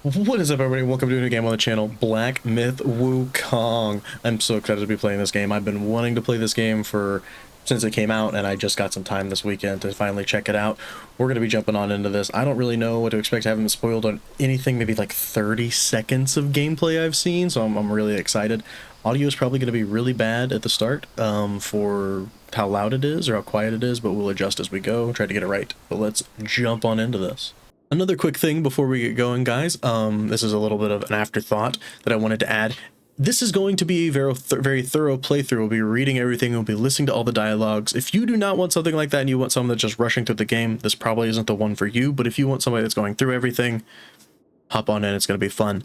What is up, everybody? Welcome to a new game on the channel, Black Myth Wukong. I'm so excited to be playing this game. I've been wanting to play this game since it came out, and I just got some time this weekend to finally check it out. We're going to be jumping on into this. I don't really know what to expect. I haven't been spoiled on anything, maybe like 30 seconds of gameplay I've seen, so I'm really excited. Audio is probably going to be really bad at the start for how loud it is or how quiet it is, but we'll adjust as we go, try to get it right. But let's jump on into this. Another quick thing before we get going, guys, this is a little bit of an afterthought that I wanted to add. This is going to be a very thorough playthrough. We'll be reading everything, we'll be listening to all the dialogues. If you do not want something like that and you want someone that's just rushing through the game, this probably isn't the one for you, but if you want somebody that's going through everything, hop on in, it's going to be fun.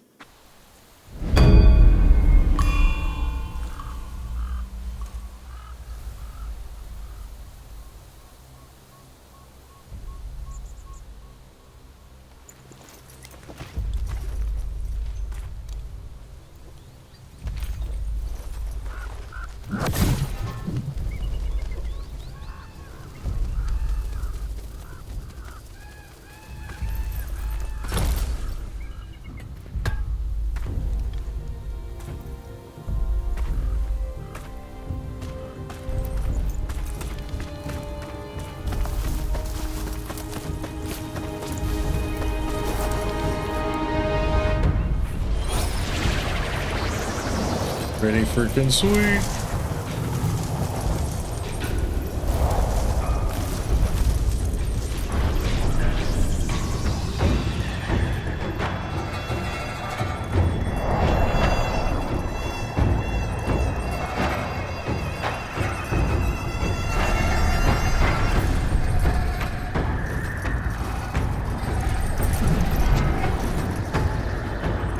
Pretty freaking sweet.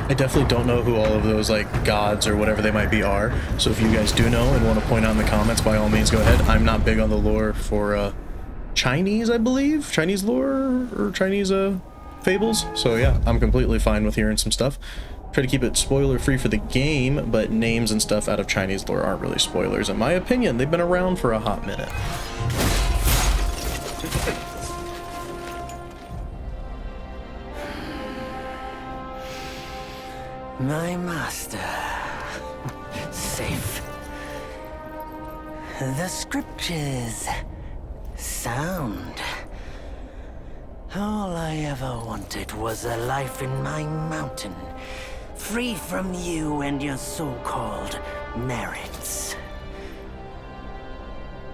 I definitely don't know who all of those like gods or whatever they might be are, so if you guys do know and want to point out in the comments, by all means go ahead. I'm not big on the lore for Chinese, I believe, Chinese lore or Chinese fables, so yeah, I'm completely fine with hearing some stuff. Try to keep it spoiler free for the game, but names and stuff out of Chinese lore aren't really spoilers in my opinion. They've been around for a hot minute. My master. Safe. The scriptures. Sound. All I ever wanted was a life in my mountain, free from you and your so-called merits.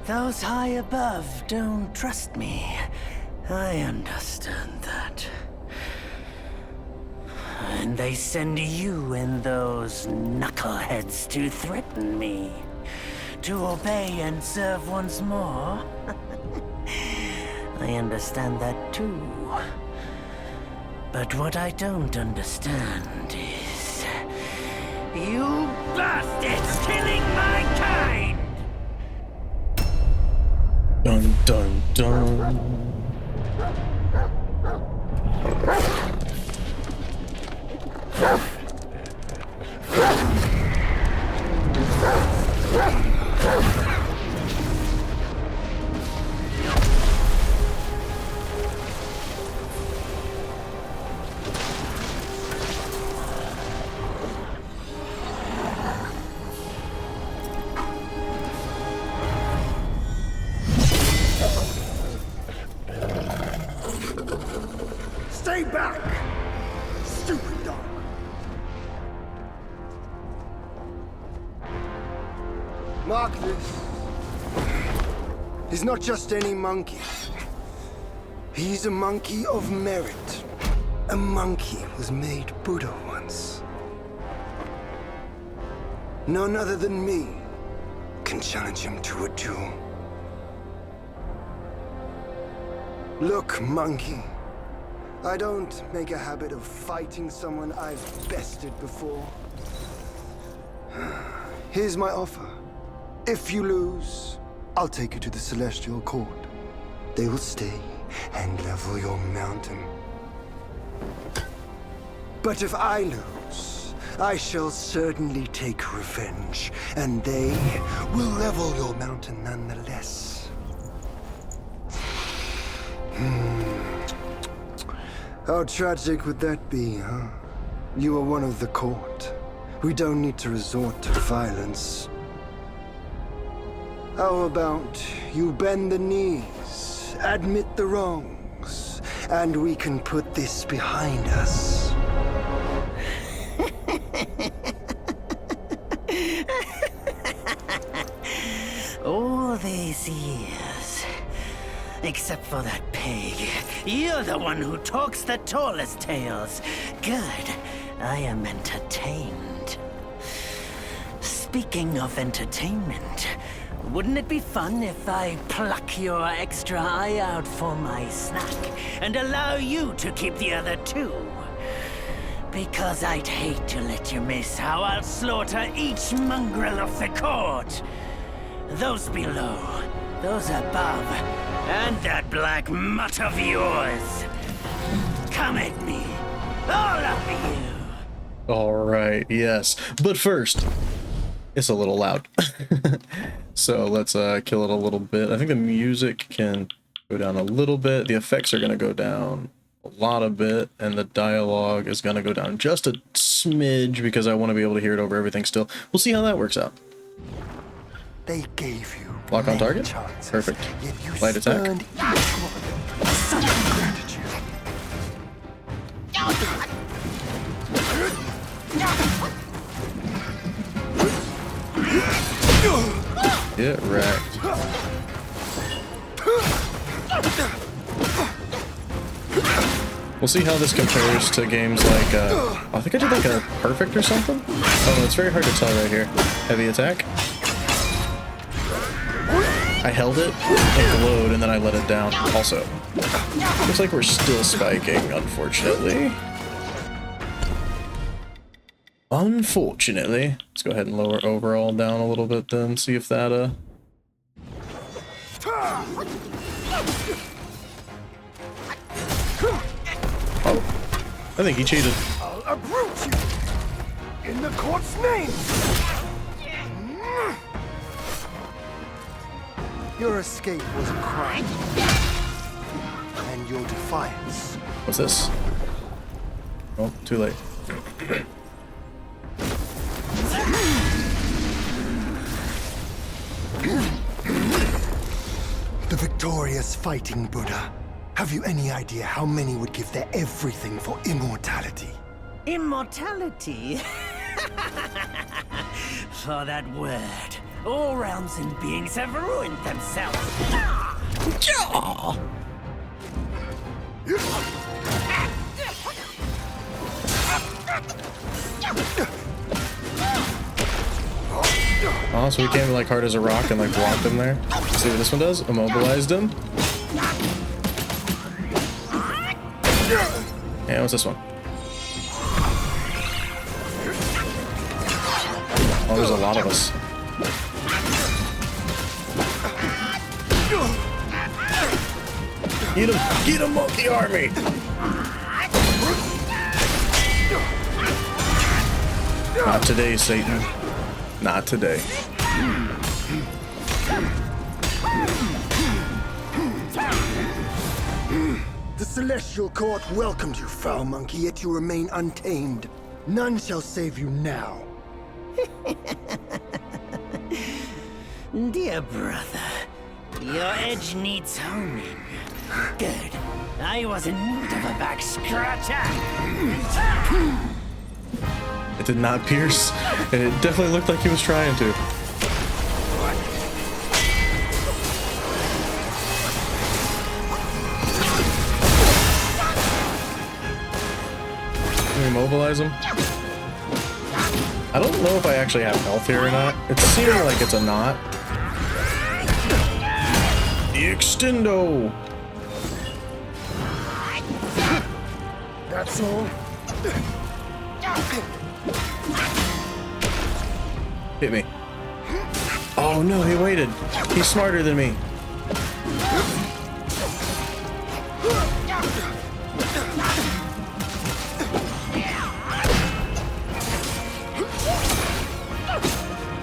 Those high above don't trust me. I understand that. And they send you and those knuckleheads to threaten me. To obey and serve once more. I understand that too. But what I don't understand is... you bastards killing my kind! Dun dun dun. Stay back, stupid dog. Mark this. He's not just any monkey. He's a monkey of merit. A monkey was made Buddha once. None other than me can challenge him to a duel. Look, monkey. I don't make a habit of fighting someone I've bested before. Here's my offer. If you lose, I'll take you to the Celestial Court. They will stay and level your mountain. But if I lose, I shall certainly take revenge, and they will level your mountain nonetheless. How tragic would that be, huh? You are one of the court. We don't need to resort to violence. How about you bend the knees, admit the wrongs, and we can put this behind us. All these years, except for that pig, you're the one who talks the tallest tales. Good, I am entertained. Speaking of entertainment, wouldn't it be fun if I pluck your extra eye out for my snack and allow you to keep the other two? Because I'd hate to let you miss how I'll slaughter each mongrel of the court. Those below, those above, and that black mutt of yours. Come at me, all of you. All right, yes. But first, it's a little loud. So let's kill it a little bit. I think the music can go down a little bit. The effects are going to go down a lot of bit, and the dialogue is going to go down just a smidge because I want to be able to hear it over everything still. We'll see how that works out. They gave you Lock on target. chances, Perfect. yet you Light attack. spurned each one. Such ingratitude. Get wrecked. We'll see how this compares to games like, I think I did like a perfect or something? Oh, it's very hard to tell right here. Heavy attack. I held it, it glowed, and then I let it down. Also, looks like we're still spiking, unfortunately. Unfortunately. Let's go ahead and lower overall down a little bit then, see if that, Oh, I think he cheated. I'll uproot you in the court's name. Your escape was a crime, and your defiance. What's this? Oh, too late. The victorious fighting Buddha. Have you any idea how many would give their everything for immortality? Immortality? For that word, all realms and beings have ruined themselves. Oh, so we came like hard as a rock and like blocked him there. See what this one does? Immobilized him. And what's this one? Oh, there's a lot of us. Get him, monkey army! Not today, Satan. Not today. The Celestial Court welcomed you, foul monkey, yet you remain untamed. None shall save you now. Dear brother, your edge needs honing. Good. I was in need of a back scratcher. It did not pierce, and it definitely looked like he was trying to. Can we mobilize him? I don't know if I actually have health here or not. It's seeming like it's a knot. The extendo! That's all. Hit me. Oh no, he waited. He's smarter than me.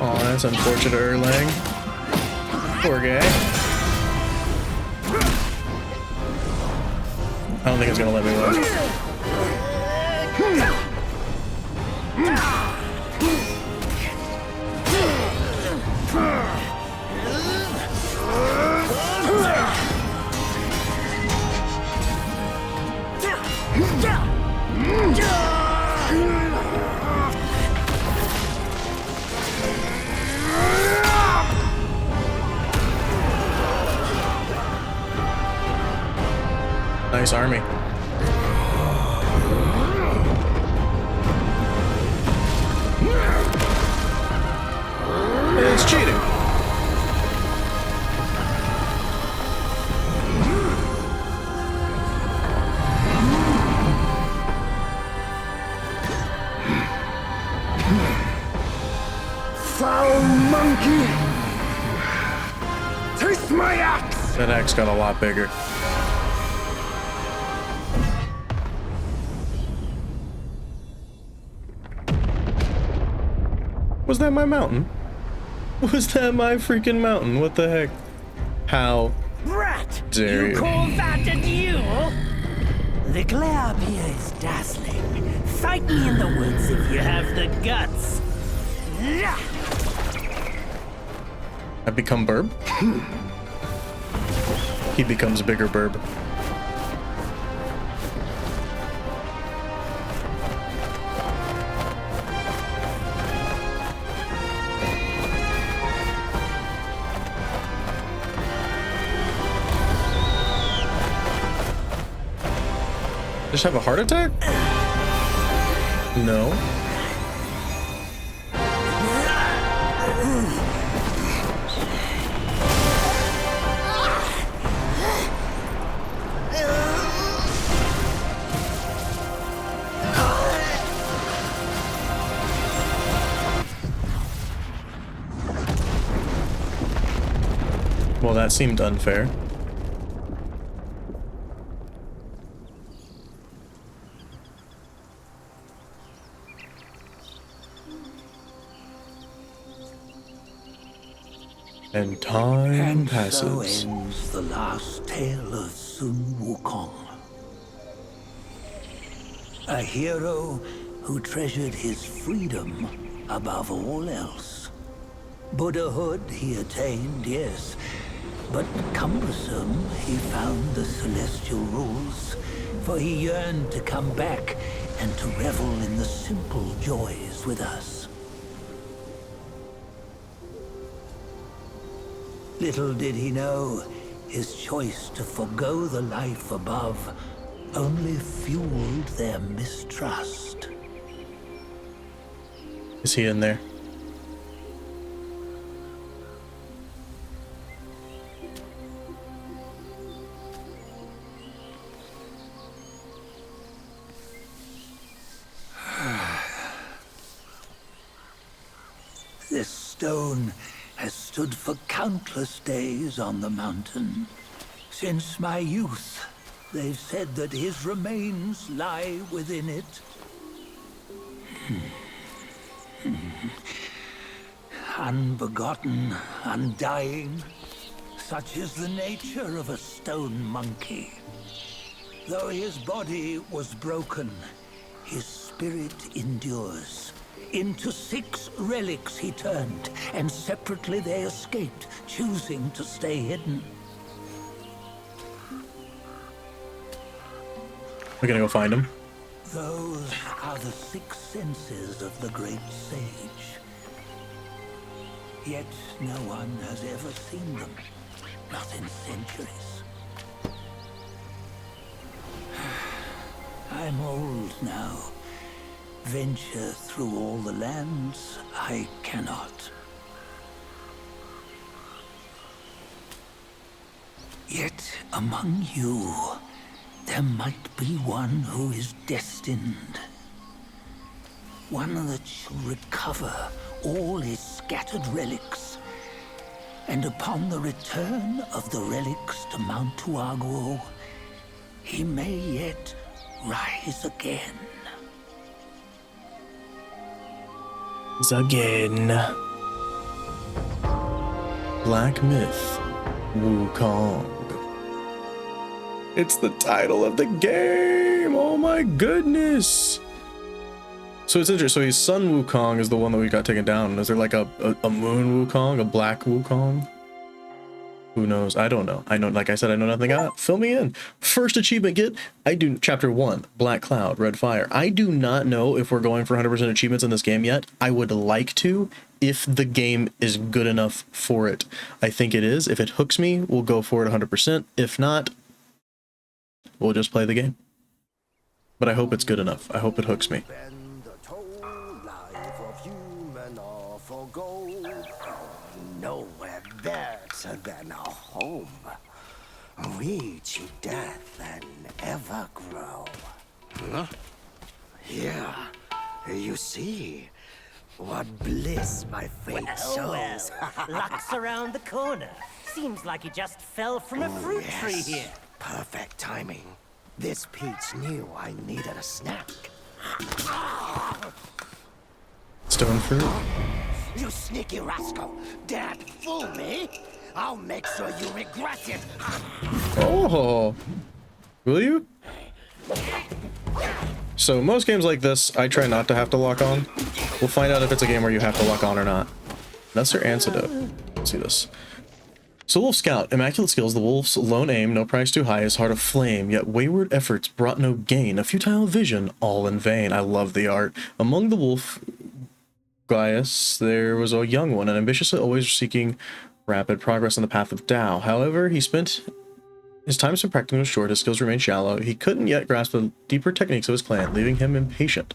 Oh, that's unfortunate, Erlang. Poor guy. I don't think it's gonna let me win. Nice army. It's cheating. Foul monkey! Taste my axe! That axe got a lot bigger. Was that my mountain? Was that my freaking mountain? What the heck? How Brat! dare You you? call that a duel? The glare up here is dazzling. Fight me in the woods if you have the guts. I become Burb? He becomes bigger Burb. Just have a heart attack? No. Well, that seemed unfair. And time passes. So ends the last tale of Sun Wukong. A hero who treasured his freedom above all else. Buddhahood he attained, yes, but cumbersome he found the celestial rules, for he yearned to come back and to revel in the simple joys with us. Little did he know, his choice to forgo the life above only fueled their mistrust. Is he in there? This stone has stood for countless days on the mountain. Since my youth, they've said that his remains lie within it. Unbegotten, undying, such is the nature of a stone monkey. Though his body was broken, his spirit endures. Into 6 relics he turned, and separately they escaped, choosing to stay hidden. We're gonna go find him. Those are the 6 senses of the great sage. Yet no one has ever seen them, not in centuries. I'm old now. Venture through all the lands I cannot. Yet among you, there might be one who is destined. One that shall recover all his scattered relics. And upon the return of the relics to Mount Tuaguo, he may yet rise again. Again. Black Myth Wukong. It's the title of the game. Oh my goodness. So it's interesting. So his son Wukong is the one that we got taken down. Is there like a moon Wukong, a black Wukong? Who knows? I don't know. I know, like I said, I know nothing. Fill me in. First achievement get. I do chapter 1, Black Cloud, Red Fire. I do not know if we're going for 100% achievements in this game yet. I would like to, if the game is good enough for it. I think it is. If it hooks me, we'll go for it 100%. If not, we'll just play the game. But I hope it's good enough. I hope it hooks me. Bend the toe, life of human or for gold. Nowhere better than a home. We cheat death and ever grow. Huh? Here, you see what bliss my fate shows. Luck's around the corner. Seems like he just fell from a fruit tree here. Perfect timing. This peach knew I needed a snack. Stone fruit. You sneaky rascal! Dare to fool me? I'll make sure you regret it. Oh, will you? So most games like this, I try not to have to lock on. We'll find out if it's a game where you have to lock on or not. That's their antidote. Let's see this. So Wolf Scout, immaculate skills, the wolf's lone aim, no price too high, his heart of flame, yet wayward efforts brought no gain, a futile vision, all in vain. I love the art. Among the wolf Gaius, there was a young one, and ambitiously always seeking rapid progress on the path of Tao. However, he spent his time spent practicing was short, his skills remained shallow. He couldn't yet grasp the deeper techniques of his clan, leaving him impatient.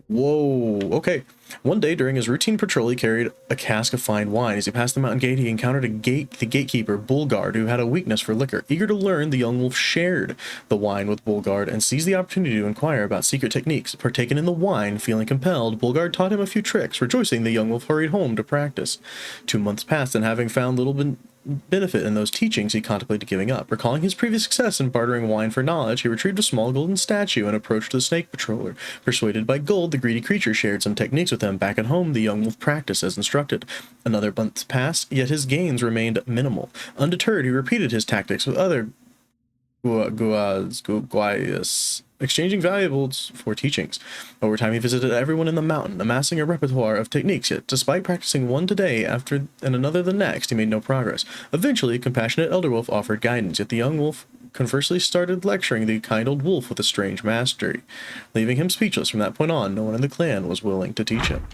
Whoa, okay. One day during his routine patrol, he carried a cask of fine wine. As he passed the mountain gate, he encountered the gatekeeper, Bulgard, who had a weakness for liquor. Eager to learn, the young wolf shared the wine with Bulgard and seized the opportunity to inquire about secret techniques. Partaken in the wine, feeling compelled, Bulgard taught him a few tricks. Rejoicing, the young wolf hurried home to practice. 2 months passed, and having found little benefit in those teachings, he contemplated giving up. Recalling his previous success in bartering wine for knowledge, he retrieved a small golden statue and approached the snake patroller. Persuaded by gold, the greedy creature shared some techniques with him. Back at home, the young wolf practiced as instructed. Another month passed, yet his gains remained minimal. Undeterred, he repeated his tactics with other Guayas, exchanging valuables for teachings. Over time, he visited everyone in the mountain, amassing a repertoire of techniques, yet despite practicing one today and another the next, he made no progress. Eventually, a compassionate elder wolf offered guidance, yet the young wolf conversely started lecturing the kind old wolf with a strange mastery. Leaving him speechless from that point on, no one in the clan was willing to teach him.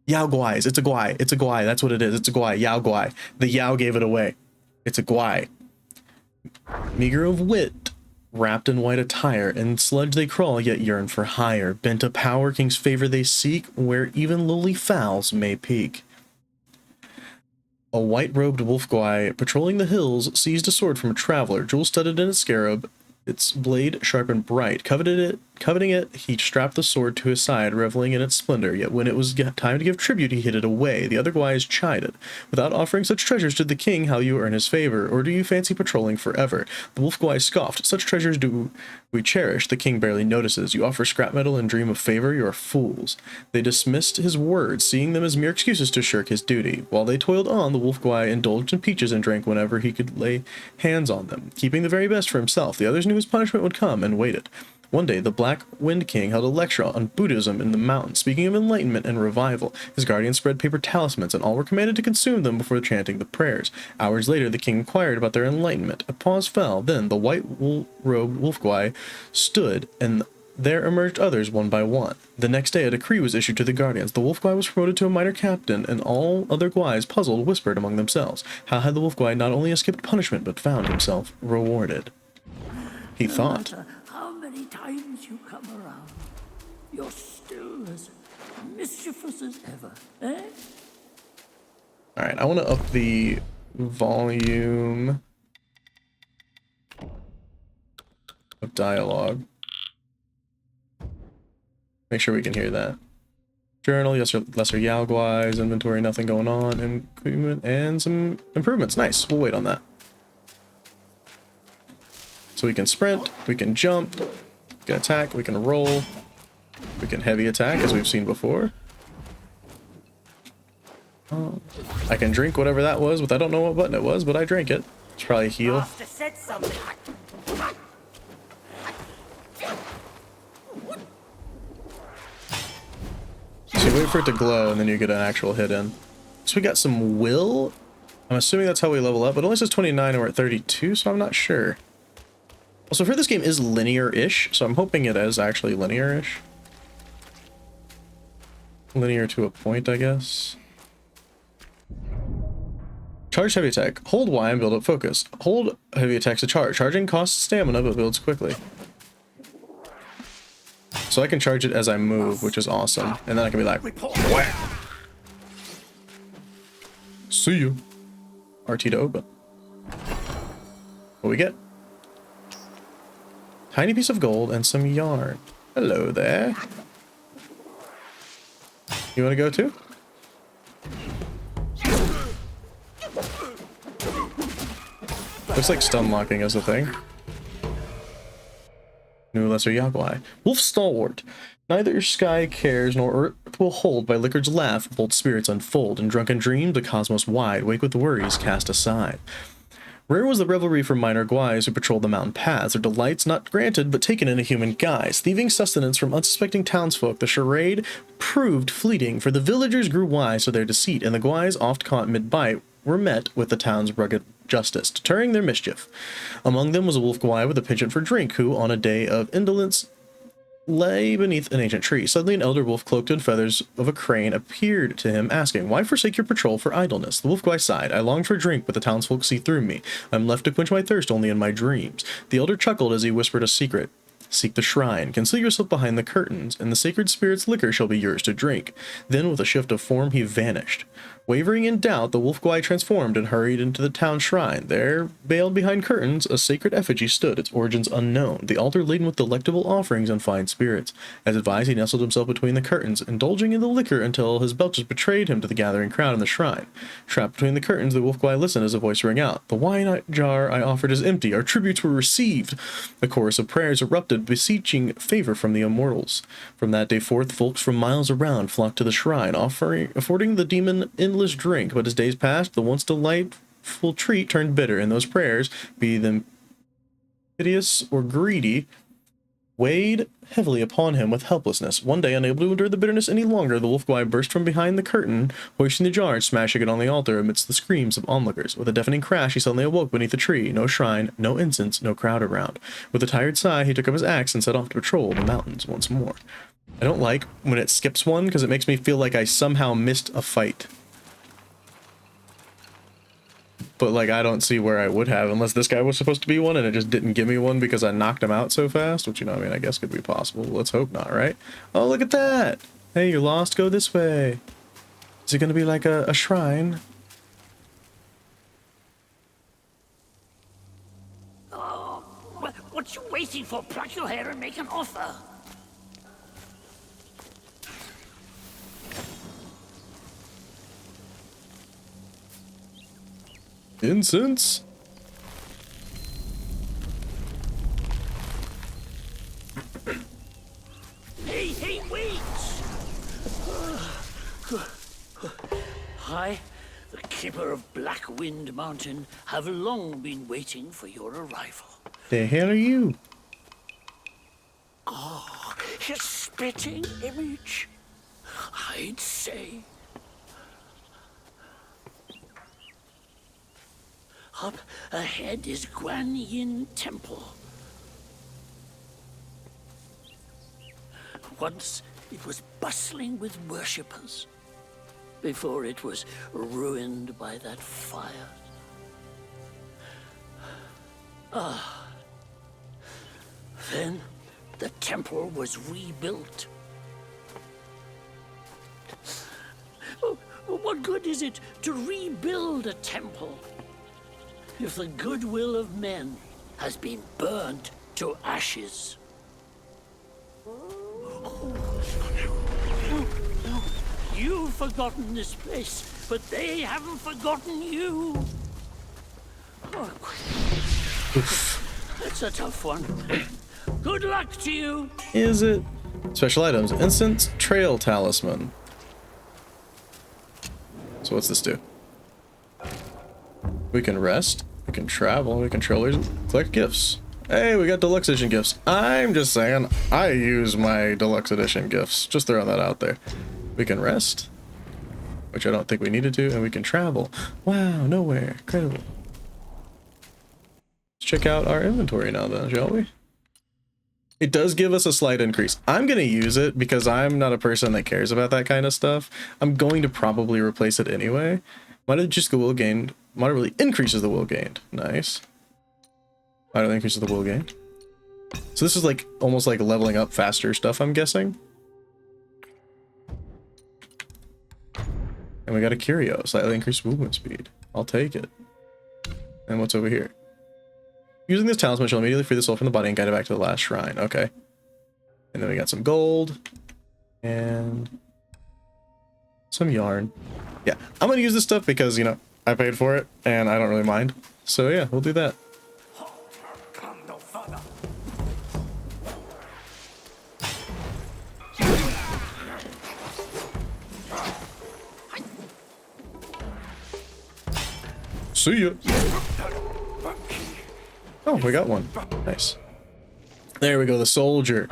Yao Guais, it's a Guai, it's a Guai, that's what it is, it's a Guai, Yao Guai. The Yao gave it away. It's a Guai. Meager of wit, wrapped in white attire, in sludge they crawl, yet yearn for higher. Bent to power, king's favor they seek, where even lowly fowls may peek. A white-robed wolf guai patrolling the hills seized a sword from a traveler, jewel-studded in its scarab, its blade sharp and bright. Coveting it, he strapped the sword to his side, reveling in its splendor. Yet when it was time to give tribute, he hid it away. The other guys chided. Without offering such treasures to the king, how you earn his favor? Or do you fancy patrolling forever? The wolf guai scoffed. Such treasures do we cherish, the king barely notices. You offer scrap metal and dream of favor? You are fools. They dismissed his words, seeing them as mere excuses to shirk his duty. While they toiled on, the wolf guai indulged in peaches and drank whenever he could lay hands on them, keeping the very best for himself. The others knew his punishment would come and waited. One day, the Black Wind King held a lecture on Buddhism in the mountains, speaking of enlightenment and revival. His guardians spread paper talismans, and all were commanded to consume them before chanting the prayers. Hours later, the king inquired about their enlightenment. A pause fell. Then the white-robed wolf guai stood, and there emerged others one by one. The next day, a decree was issued to the guardians. The wolf guai was promoted to a minor captain, and all other guais, puzzled, whispered among themselves. How had the wolf guai not only escaped punishment, but found himself rewarded? He thought. No matter how many times you come around, you're still as mischievous as ever, eh? Alright, I want to up the volume of dialogue. Make sure we can hear that. Journal, yes, lesser Yao Guais, inventory, nothing going on, and some improvements. Nice, we'll wait on that. So we can sprint, we can jump, we can attack, we can roll, we can heavy attack, as we've seen before. I can drink whatever that was, I don't know what button it was, but I drank it. It's probably heal. Master said something. So you wait for it to glow, and then you get an actual hit in. So we got some will. I'm assuming that's how we level up, but it only says 29 and we're at 32, so I'm not sure. Also, for this game is linear-ish, so I'm hoping it is actually linear-ish. Linear to a point, I guess. Charge heavy attack. Hold Y and build up focus. Hold heavy attacks to charge. Charging costs stamina but builds quickly. So I can charge it as I move, which is awesome. And then I can be like, wham! See you. RT to open. What we get? Tiny piece of gold and some yarn. Hello there. You want to go too? Looks like stun locking is a thing. New lesser Yagwai. Wolf stalwart. Neither sky cares nor earth will hold. By Liquor's laugh, bold spirits unfold. In drunken dreams, the cosmos wide. Wake with worries cast aside. Rare was the revelry for minor guise who patrolled the mountain paths, their delights not granted but taken in a human guise. Thieving sustenance from unsuspecting townsfolk, the charade proved fleeting, for the villagers grew wise to their deceit, and the guise, oft caught mid-bite, were met with the town's rugged justice, deterring their mischief. Among them was a wolf guai with a penchant for drink, who, on a day of indolence, lay beneath an ancient tree. Suddenly an elder wolf cloaked in feathers of a crane appeared to him, asking, "Why forsake your patrol for idleness?" The wolf guai sighed, "I long for drink, but the townsfolk see through me. I'm left to quench my thirst only in my dreams." The elder chuckled as he whispered a secret. "Seek the shrine, conceal yourself behind the curtains, and the sacred spirit's liquor shall be yours to drink." Then with a shift of form he vanished. Wavering in doubt, the wolf guai transformed and hurried into the town shrine. There, veiled behind curtains, a sacred effigy stood, its origins unknown, the altar laden with delectable offerings and fine spirits. As advised, he nestled himself between the curtains, indulging in the liquor until his belches betrayed him to the gathering crowd in the shrine. Trapped between the curtains, the wolf guai listened as a voice rang out. "The wine jar I offered is empty. Our tributes were received." A chorus of prayers erupted, beseeching favor from the immortals. From that day forth, folks from miles around flocked to the shrine, affording the demon endless drink. But as days passed, the once delightful treat turned bitter, and those prayers, be them piteous or greedy, weighed heavily upon him with helplessness. One day, unable to endure the bitterness any longer, the wolf guai burst from behind the curtain, hoisting the jar and smashing it on the altar amidst the screams of onlookers. With a deafening crash, he suddenly awoke beneath the tree. No shrine, no incense, no crowd around. With a tired sigh, he took up his axe and set off to patrol the mountains once more. I don't like when it skips one, because it makes me feel like I somehow missed a fight. But, like, I don't see where I would have, unless this guy was supposed to be one and it just didn't give me one because I knocked him out so fast, which, you know, I mean, I guess could be possible. Let's hope not, right? Oh, look at that! Hey, you're lost, go this way. Is it gonna be like a shrine? Oh, what you waiting for? Pluck your hair and make an offer. Incense? Hey, wait! I, the keeper of Blackwind Mountain, have long been waiting for your arrival. The hell are you? Oh, his spitting image, I'd say. Up ahead is Guan Yin Temple. Once it was bustling with worshippers, before it was ruined by that fire. Then the temple was rebuilt. What good is it to rebuild a temple if the goodwill of men has been burnt to ashes? You've forgotten this place, but they haven't forgotten you. That's a tough one. Good luck to you. Is it? Special items. Incense Trail Talisman. So what's this do? We can rest. We can travel. We can collect gifts. Hey, we got deluxe edition gifts. I'm just saying, I use my deluxe edition gifts. Just throwing that out there. We can rest, which I don't think we needed to, and we can travel. Wow, nowhere. Incredible. Let's check out our inventory now then, shall we? It does give us a slight increase. I'm going to use it because I'm not a person that cares about that kind of stuff. I'm going to probably replace it anyway, Moderately increases the will gained. Nice. Moderately increases the will gained. So this is like almost like leveling up faster stuff, I'm guessing. And we got a curio, slightly increased movement speed. I'll take it. And what's over here? Using this talisman shall immediately free the soul from the body and guide it back to the last shrine. Okay. And then we got some gold. And some yarn. Yeah, I'm gonna use this stuff because, you know, I paid for it and I don't really mind. So yeah, we'll do that. See ya. Oh, we got one. Nice. There we go, the soldier.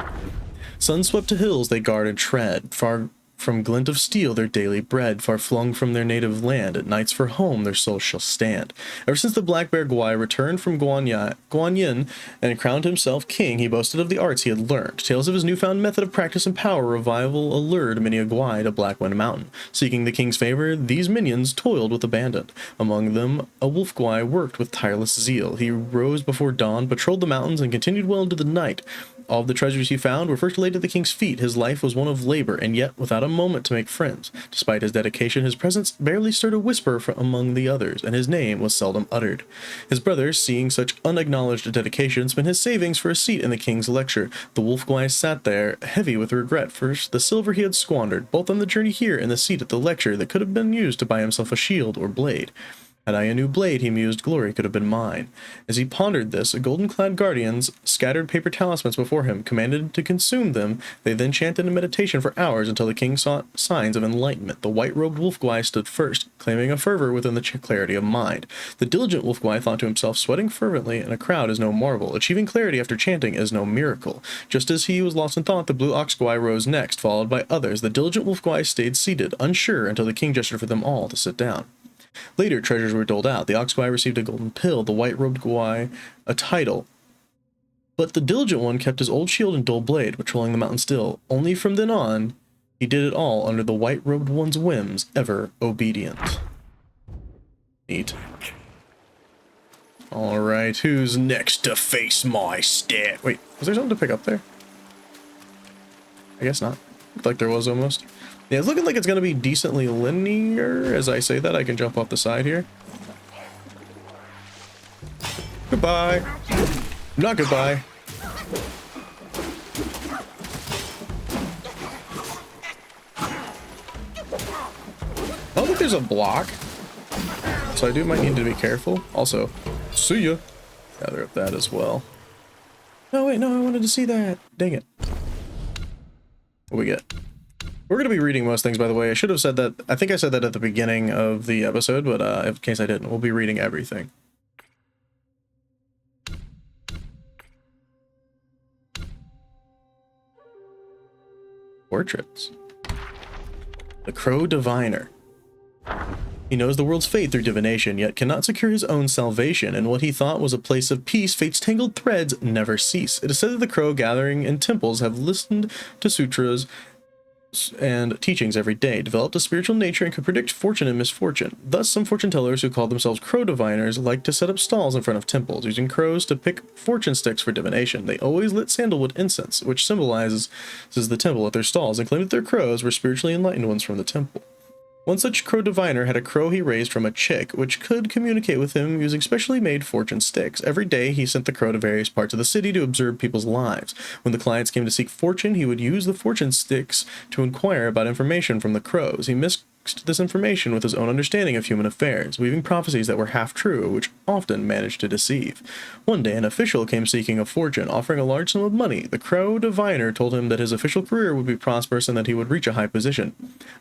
Sun-swept to hills they guard and tread, far from glint of steel their daily bread, far flung from their native land, at nights for home their souls shall stand. Ever since the Black Bear Gwai returned from Guanyin and crowned himself king, he boasted of the arts he had learned. Tales of his newfound method of practice and power revival allured many a Gwai to Blackwind Mountain. Seeking the king's favor, these minions toiled with abandon. Among them, a wolf Gwai worked with tireless zeal. He rose before dawn, patrolled the mountains, and continued well into the night. All of the treasures he found were first laid at the king's feet. His life was one of labor, and yet without a moment to make friends. Despite his dedication, his presence barely stirred a whisper from among the others, and his name was seldom uttered. His brothers, seeing such unacknowledged dedication, spent his savings for a seat in the king's lecture. The wolf Gwai sat there, heavy with regret for the silver he had squandered, both on the journey here and the seat at the lecture that could have been used to buy himself a shield or blade. Had I a new blade, he mused, glory could have been mine. As he pondered this, golden-clad guardians scattered paper talismans before him, commanded to consume them. They then chanted in meditation for hours until the king sought signs of enlightenment. The white-robed wolf Gwai stood first, claiming a fervor within the clarity of mind. The diligent wolf Gwai thought to himself, sweating fervently in a crowd is no marvel. Achieving clarity after chanting is no miracle. Just as he was lost in thought, the blue ox Gwai rose next, followed by others. The diligent wolf Gwai stayed seated, unsure, until the king gestured for them all to sit down. Later, treasures were doled out. The ox Gwai received a golden pill, the white-robed Gwai a title. But the diligent one kept his old shield and dull blade, patrolling the mountain still. Only from then on, he did it all under the white-robed one's whims, ever obedient. Neat. Alright, who's next to face my stat? Wait, was there something to pick up there? I guess not. Looked like there was almost. Yeah, it's looking like it's going to be decently linear. As I say that, I can jump off the side here. Goodbye. Not goodbye. I don't think there's a block, so I might need to be careful. Also, see ya. Gather up that as well. No, wait, no, I wanted to see that. Dang it. What we get? We're going to be reading most things, by the way. I should have said that. I think I said that at the beginning of the episode, but in case I didn't, we'll be reading everything. Portraits. The Crow Diviner. He knows the world's fate through divination, yet cannot secure his own salvation. In what he thought was a place of peace, fate's tangled threads never cease. It is said that the crow gathering in temples have listened to sutras and teachings every day, developed a spiritual nature, and could predict fortune and misfortune. Thus, some fortune tellers who call themselves crow diviners like to set up stalls in front of temples, using crows to pick fortune sticks for divination. They always lit sandalwood incense, which symbolizes the temple at their stalls, and claimed that their crows were spiritually enlightened ones from the temple. One such crow diviner had a crow he raised from a chick, which could communicate with him using specially made fortune sticks. Every day, he sent the crow to various parts of the city to observe people's lives. When the clients came to seek fortune, he would use the fortune sticks to inquire about information from the crows. He mixed this information with his own understanding of human affairs, weaving prophecies that were half true, which often managed to deceive. One day, an official came seeking a fortune, offering a large sum of money. The crow diviner told him that his official career would be prosperous and that he would reach a high position.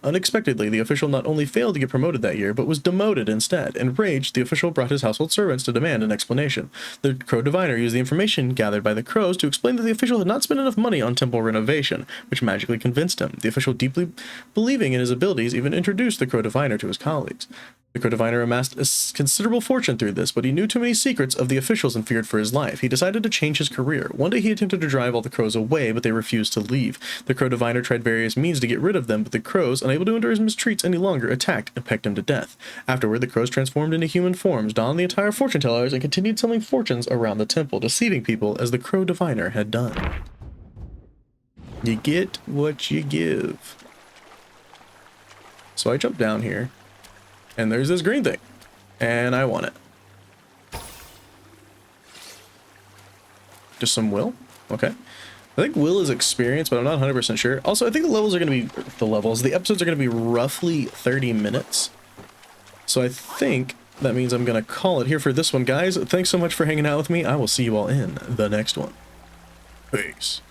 Unexpectedly, the official not only failed to get promoted that year, but was demoted instead. Enraged, the official brought his household servants to demand an explanation. The crow diviner used the information gathered by the crows to explain that the official had not spent enough money on temple renovation, which magically convinced him. The official, deeply believing in his abilities, even introduced the crow diviner to his colleagues. The Crow Diviner amassed a considerable fortune through this, but he knew too many secrets of the officials and feared for his life. He decided to change his career. One day he attempted to drive all the crows away, but they refused to leave. The Crow Diviner tried various means to get rid of them, but the crows, unable to endure his mistreats any longer, attacked and pecked him to death. Afterward, the crows transformed into human forms, donned the attire of fortune tellers, and continued telling fortunes around the temple, deceiving people as the Crow Diviner had done. You get what you give. So I jump down here. And there's this green thing. And I want it. Just some will? Okay. I think will is experience, but I'm not 100% sure. Also, I think the levels are going to be... The episodes are going to be roughly 30 minutes. So I think that means I'm going to call it here for this one, guys. Thanks so much for hanging out with me. I will see you all in the next one. Peace.